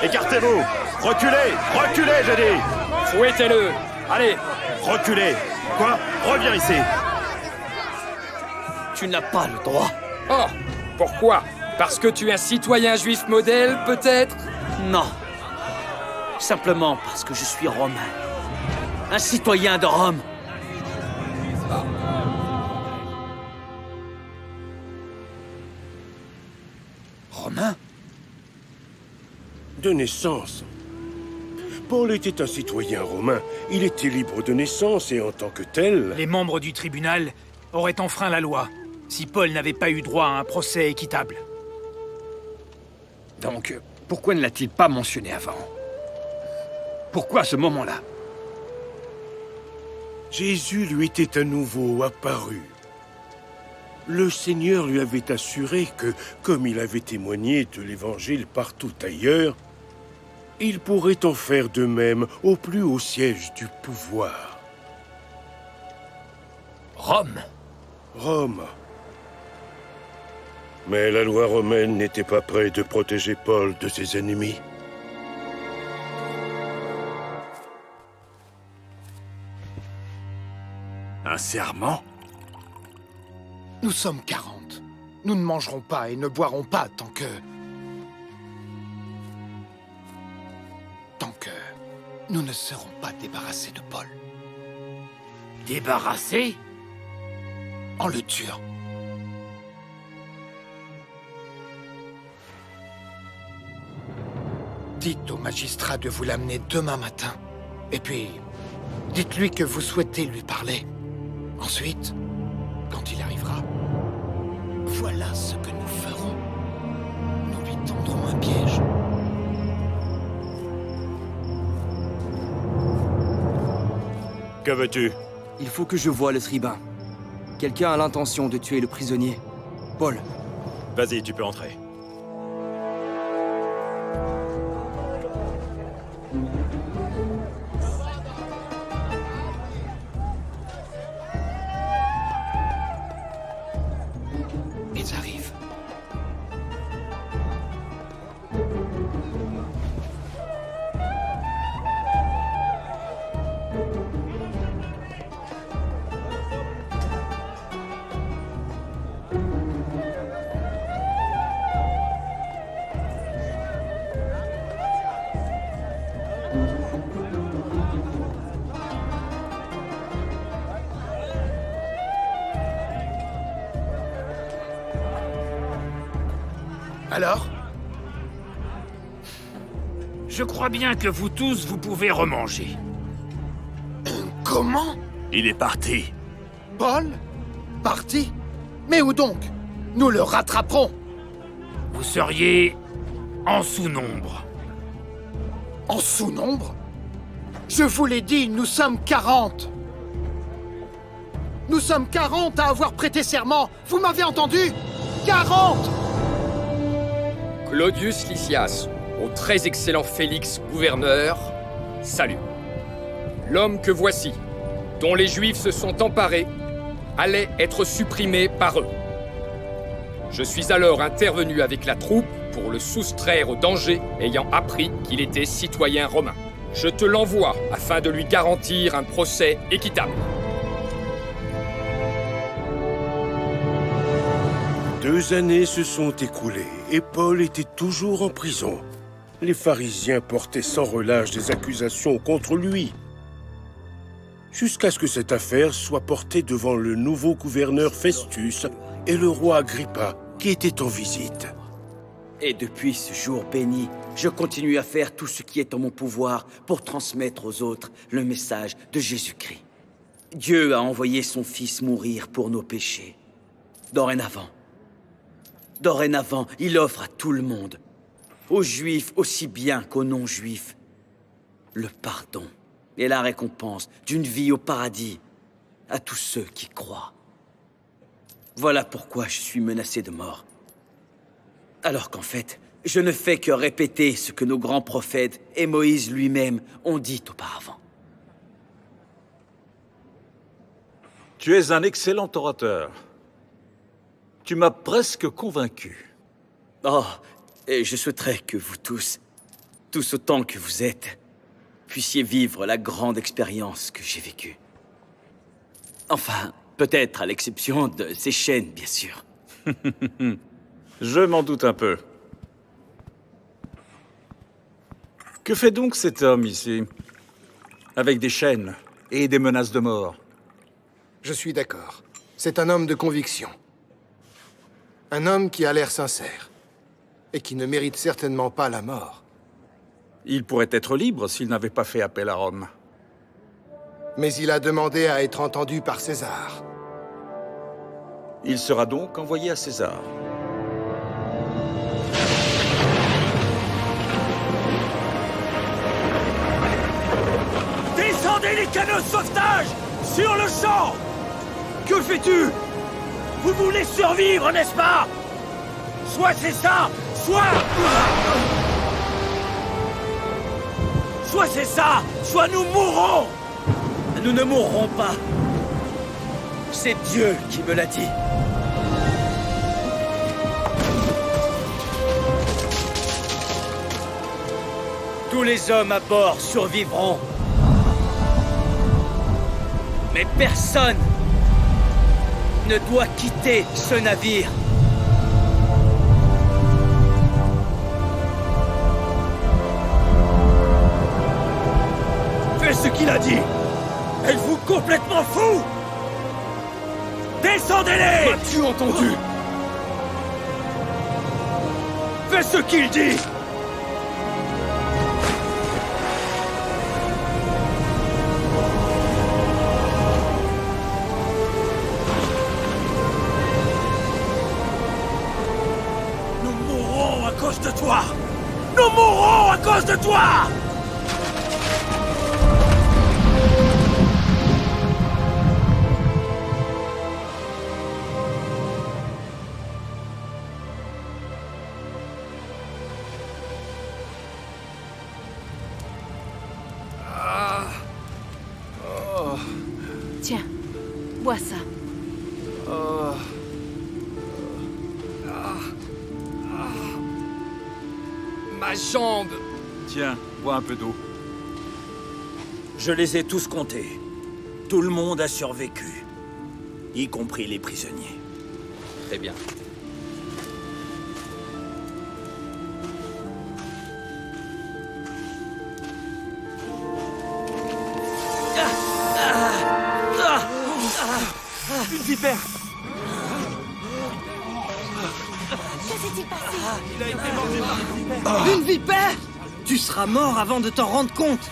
Écartez-vous. Reculez. Reculez, j'ai dit. Fouettez-le. Allez. Reculez. Quoi? Reviens ici. Tu n'as pas le droit. Oh, pourquoi? Parce que tu es un citoyen juif modèle, peut-être? Non. Simplement parce que je suis romain. Un citoyen de Rome. Romain? De naissance. Paul était un citoyen romain. Il était libre de naissance et en tant que tel... Les membres du tribunal auraient enfreint la loi si Paul n'avait pas eu droit à un procès équitable. Donc, pourquoi ne l'a-t-il pas mentionné avant? Pourquoi à ce moment-là? Jésus lui était à nouveau apparu. Le Seigneur lui avait assuré que, comme il avait témoigné de l'Évangile partout ailleurs, il pourrait en faire de même au plus haut siège du pouvoir. Rome. Rome. Mais la loi romaine n'était pas prête de protéger Paul de ses ennemis. Un serment? Nous sommes 40. Nous ne mangerons pas et ne boirons pas tant que nous ne serons pas débarrassés de Paul. Débarrassés? En le tuant. Dites au magistrat de vous l'amener demain matin. Et puis, dites-lui que vous souhaitez lui parler. Ensuite, quand il arrivera, voilà ce que nous ferons. Nous lui tendrons un piège. Que veux-tu? Il faut que je voie le tribun. Quelqu'un a l'intention de tuer le prisonnier. Paul. Vas-y, tu peux entrer. Ils arrivent. Alors? Je crois bien que vous tous, vous pouvez remanger. Comment? Il est parti. Paul? Parti? Mais où donc? Nous le rattraperons. Vous seriez en sous-nombre. En sous-nombre? Je vous l'ai dit, nous sommes 40. Nous sommes 40 à avoir prêté serment. Vous m'avez entendu? 40! Claudius Lysias, au très excellent Félix, gouverneur, salut. L'homme que voici, dont les Juifs se sont emparés, allait être supprimé par eux. Je suis alors intervenu avec la troupe pour le soustraire au danger, ayant appris qu'il était citoyen romain. Je te l'envoie afin de lui garantir un procès équitable. 2 années se sont écoulées et Paul était toujours en prison. Les pharisiens portaient sans relâche des accusations contre lui. Jusqu'à ce que cette affaire soit portée devant le nouveau gouverneur Festus et le roi Agrippa, qui était en visite. Et depuis ce jour béni, je continue à faire tout ce qui est en mon pouvoir pour transmettre aux autres le message de Jésus-Christ. Dieu a envoyé son Fils mourir pour nos péchés. Dorénavant, il offre à tout le monde, aux Juifs aussi bien qu'aux non-Juifs, le pardon et la récompense d'une vie au paradis à tous ceux qui croient. Voilà pourquoi je suis menacé de mort. Alors qu'en fait, je ne fais que répéter ce que nos grands prophètes et Moïse lui-même ont dit auparavant. Tu es un excellent orateur. Tu m'as presque convaincu. Oh, et je souhaiterais que vous tous autant que vous êtes, puissiez vivre la grande expérience que j'ai vécue. Enfin, peut-être à l'exception de ces chaînes, bien sûr. Je m'en doute un peu. Que fait donc cet homme ici? Avec des chaînes et des menaces de mort. Je suis d'accord. C'est un homme de conviction. Un homme qui a l'air sincère. Et qui ne mérite certainement pas la mort. Il pourrait être libre s'il n'avait pas fait appel à Rome. Mais il a demandé à être entendu par César. Il sera donc envoyé à César. Descendez les canaux de sauvetage! Sur le champ! Que fais-tu? Vous voulez survivre, n'est-ce pas? Soit c'est ça, soit c'est ça, soit nous mourrons! Nous ne mourrons pas. C'est Dieu qui me l'a dit. Tous les hommes à bord survivront. Mais personne ne doit quitter ce navire. Fais ce qu'il a dit! Êtes-vous complètement fou? Descendez-les! As-tu entendu? Fais ce qu'il dit! Nous mourrons à cause de toi! Nous mourrons à cause de toi! Tiens, bois ça. Ma jambe! Tiens, bois un peu d'eau. Je les ai tous comptés. Tout le monde a survécu, y compris les prisonniers. Très bien. Une vipère! Que s'est-il passé? Il a été mangé par une vipère! Une vipère? Tu seras mort avant de t'en rendre compte.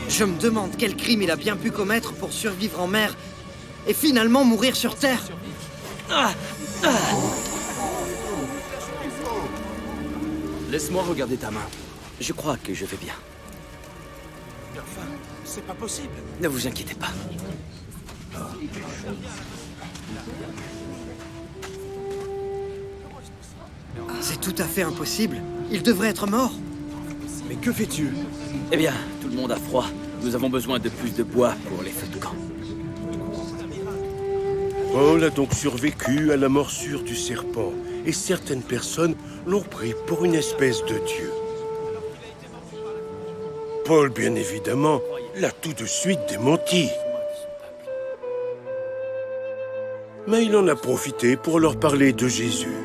Je me demande quel crime il a bien pu commettre pour survivre en mer et finalement mourir sur Terre. Laisse-moi regarder ta main. Je crois que je vais bien. Enfin, c'est pas possible. Ne vous inquiétez pas. C'est tout à fait impossible. Il devrait être mort. Mais que fais-tu? Eh bien, tout le monde a froid. Nous avons besoin de plus de bois pour les feux de camp. Paul a donc survécu à la morsure du serpent, et certaines personnes l'ont pris pour une espèce de dieu. Paul, bien évidemment, l'a tout de suite démenti. Mais il en a profité pour leur parler de Jésus.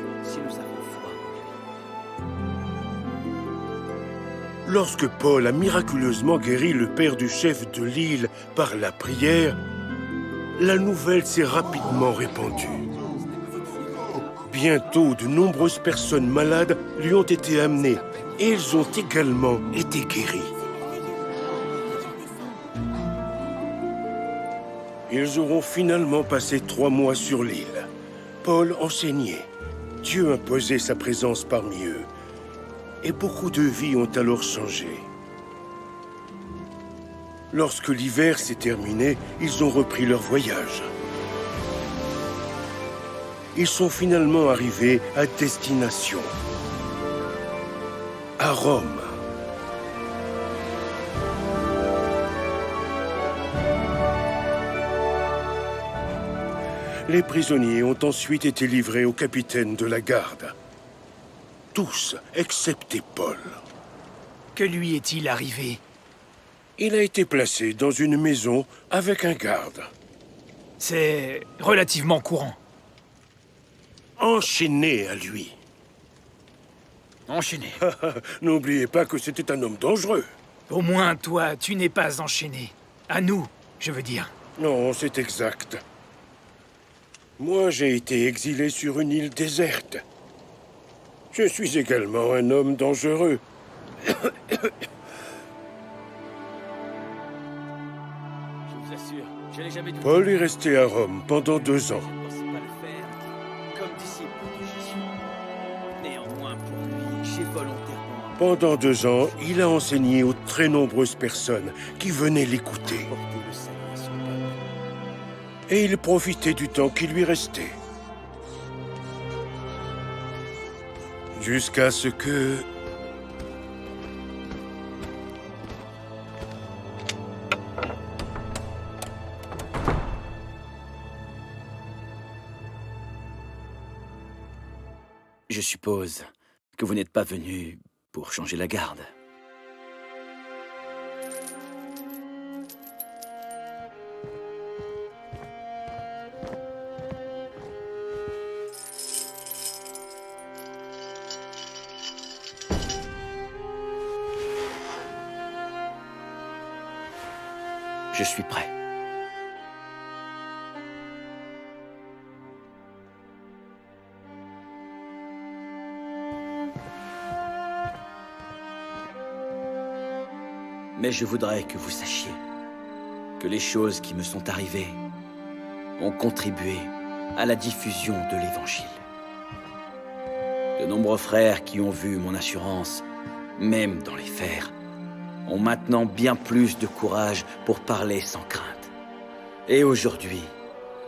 Lorsque Paul a miraculeusement guéri le père du chef de l'île par la prière, la nouvelle s'est rapidement répandue. Bientôt, de nombreuses personnes malades lui ont été amenées et elles ont également été guéries. Ils auront finalement passé 3 mois sur l'île. Paul enseignait. Dieu imposait sa présence parmi eux. Et beaucoup de vies ont alors changé. Lorsque l'hiver s'est terminé, ils ont repris leur voyage. Ils sont finalement arrivés à destination. À Rome. Les prisonniers ont ensuite été livrés au capitaine de la garde. Tous, excepté Paul. Que lui est-il arrivé? Il a été placé dans une maison avec un garde. C'est relativement courant. Enchaîné à lui. Enchaîné. N'oubliez pas que c'était un homme dangereux. Au moins, toi, tu n'es pas enchaîné. À nous, je veux dire. Non, c'est exact. Moi, j'ai été exilé sur une île déserte. Je suis également un homme dangereux. Je vous assure, je n'ai jamais douté. Paul est resté à Rome pendant 2 ans. Je ne pensais pas le faire comme disciple de Jésus. Néanmoins, pour lui, j'ai volontairement Pendant 2 ans, il a enseigné aux très nombreuses personnes qui venaient l'écouter. apporté le salut à son peuple. Et il profitait du temps qui lui restait. Jusqu'à ce que... Je suppose que vous n'êtes pas venu pour changer la garde. Je suis prêt. Mais je voudrais que vous sachiez que les choses qui me sont arrivées ont contribué à la diffusion de l'Évangile. De nombreux frères qui ont vu mon assurance, même dans les fers, ont maintenant bien plus de courage pour parler sans crainte. Et aujourd'hui,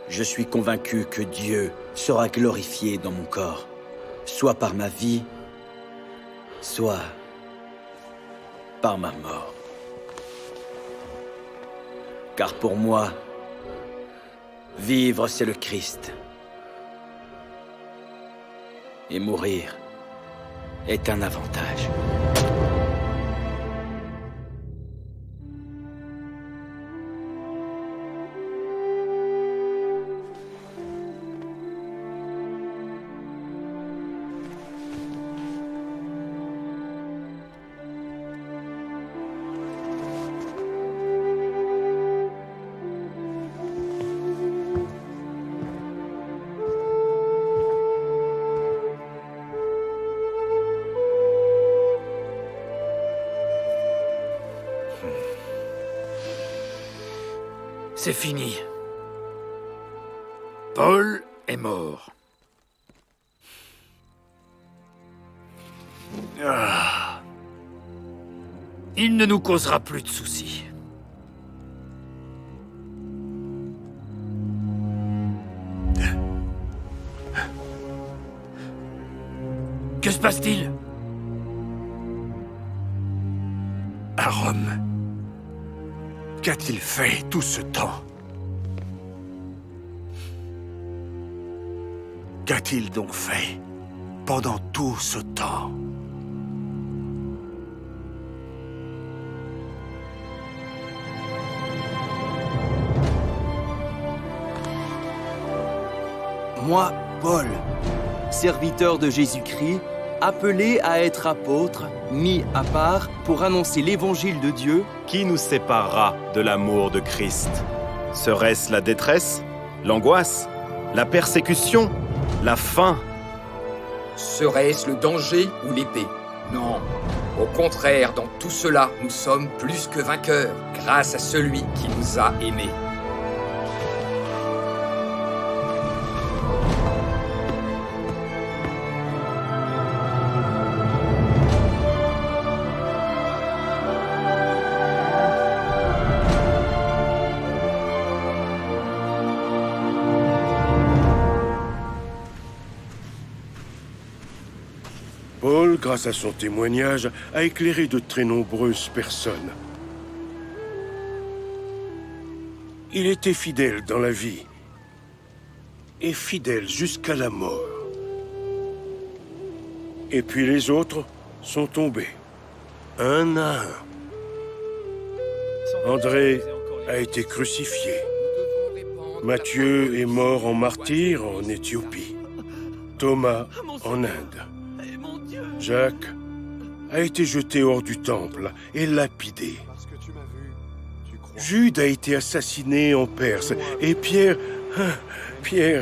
je suis convaincu que Dieu sera glorifié dans mon corps, soit par ma vie, soit par ma mort. Car pour moi, vivre c'est le Christ. Et mourir est un avantage. C'est fini. Paul est mort. Ah. Il ne nous causera plus de soucis. Que se passe-t-il? À Rome. Qu'a-t-il fait tout ce temps? Qu'a-t-il donc fait pendant tout ce temps? Moi, Paul, serviteur de Jésus-Christ, appelé à être apôtre, mis à part pour annoncer l'évangile de Dieu. Qui nous séparera de l'amour de Christ? Serait-ce la détresse, l'angoisse, la persécution, la faim? Serait-ce le danger ou l'épée? Non. Au contraire, dans tout cela, nous sommes plus que vainqueurs, grâce à celui qui nous a aimés. grâce à son témoignage, a éclairé de très nombreuses personnes. Il était fidèle dans la vie, et fidèle jusqu'à la mort. Et puis les autres sont tombés, un à un. André a été crucifié. Matthieu est mort en martyr en Éthiopie. Thomas en Inde. Jacques a été jeté hors du temple et lapidé. Jude a été assassiné en Perse et Pierre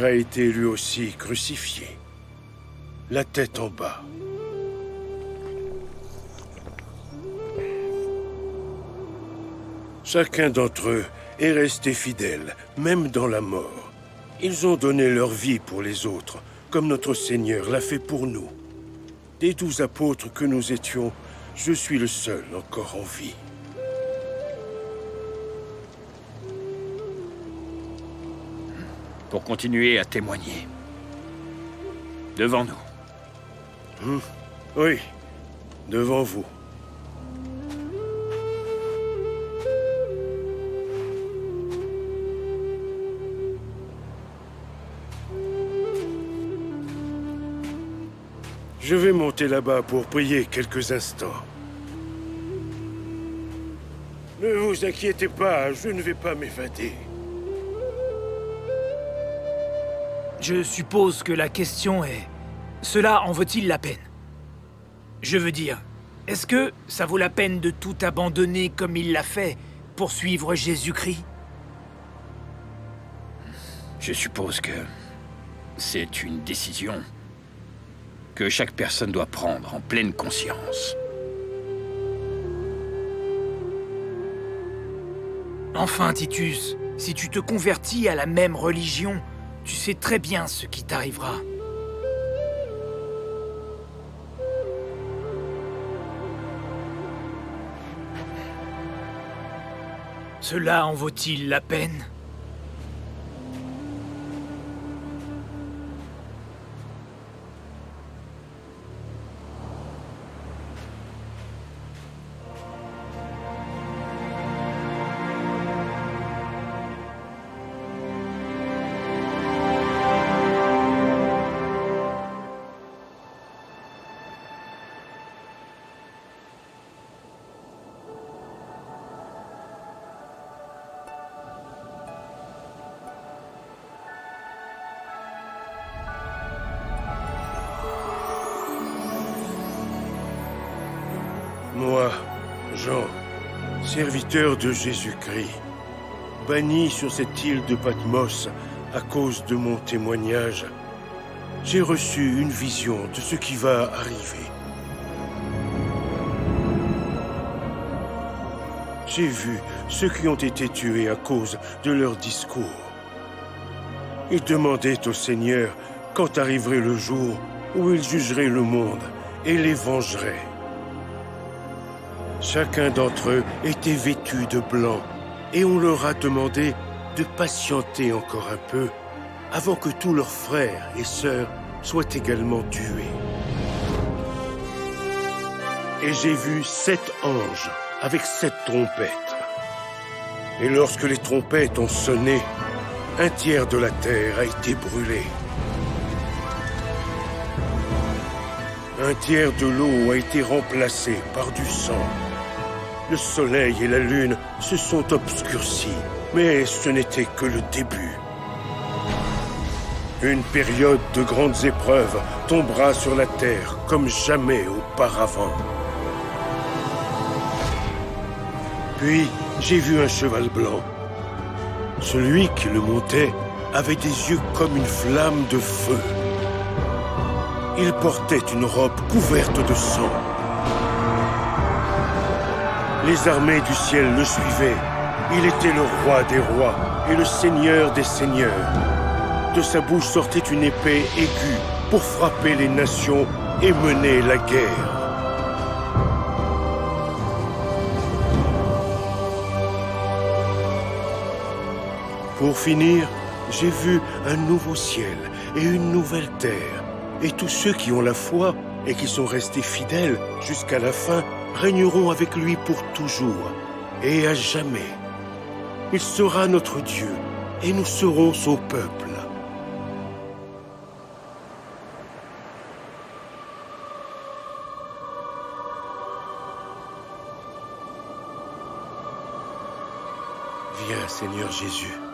a été lui aussi crucifié. La tête en bas. Chacun d'entre eux est resté fidèle, même dans la mort. Ils ont donné leur vie pour les autres, comme notre Seigneur l'a fait pour nous. Des 12 apôtres que nous étions, je suis le seul encore en vie. Pour continuer à témoigner. Devant nous. Oui, devant vous. Je vais monter là-bas pour prier quelques instants. Ne vous inquiétez pas, je ne vais pas m'évader. Je suppose que la question est... Cela en vaut-il la peine? Je veux dire, est-ce que ça vaut la peine de tout abandonner comme il l'a fait pour suivre Jésus-Christ? Je suppose que c'est une décision que chaque personne doit prendre en pleine conscience. Enfin, Titus, si tu te convertis à la même religion, tu sais très bien ce qui t'arrivera. Cela en vaut-il la peine? Moi, Jean, serviteur de Jésus-Christ, banni sur cette île de Patmos à cause de mon témoignage, j'ai reçu une vision de ce qui va arriver. J'ai vu ceux qui ont été tués à cause de leur discours. Ils demandaient au Seigneur quand arriverait le jour où il jugerait le monde et les vengerait. Chacun d'entre eux était vêtu de blanc, et on leur a demandé de patienter encore un peu avant que tous leurs frères et sœurs soient également tués. Et j'ai vu 7 anges avec 7 trompettes. Et lorsque les trompettes ont sonné, un tiers de la terre a été brûlé. Un tiers de l'eau a été remplacé par du sang. Le soleil et la lune se sont obscurcis, mais ce n'était que le début. Une période de grandes épreuves tombera sur la terre comme jamais auparavant. Puis, j'ai vu un cheval blanc. Celui qui le montait avait des yeux comme une flamme de feu. Il portait une robe couverte de sang. Les armées du ciel le suivaient. Il était le roi des rois et le seigneur des seigneurs. De sa bouche sortait une épée aiguë pour frapper les nations et mener la guerre. Pour finir, j'ai vu un nouveau ciel et une nouvelle terre. Et tous ceux qui ont la foi et qui sont restés fidèles jusqu'à la fin régneront avec lui pour toujours et à jamais. Il sera notre Dieu et nous serons son peuple. Viens, Seigneur Jésus.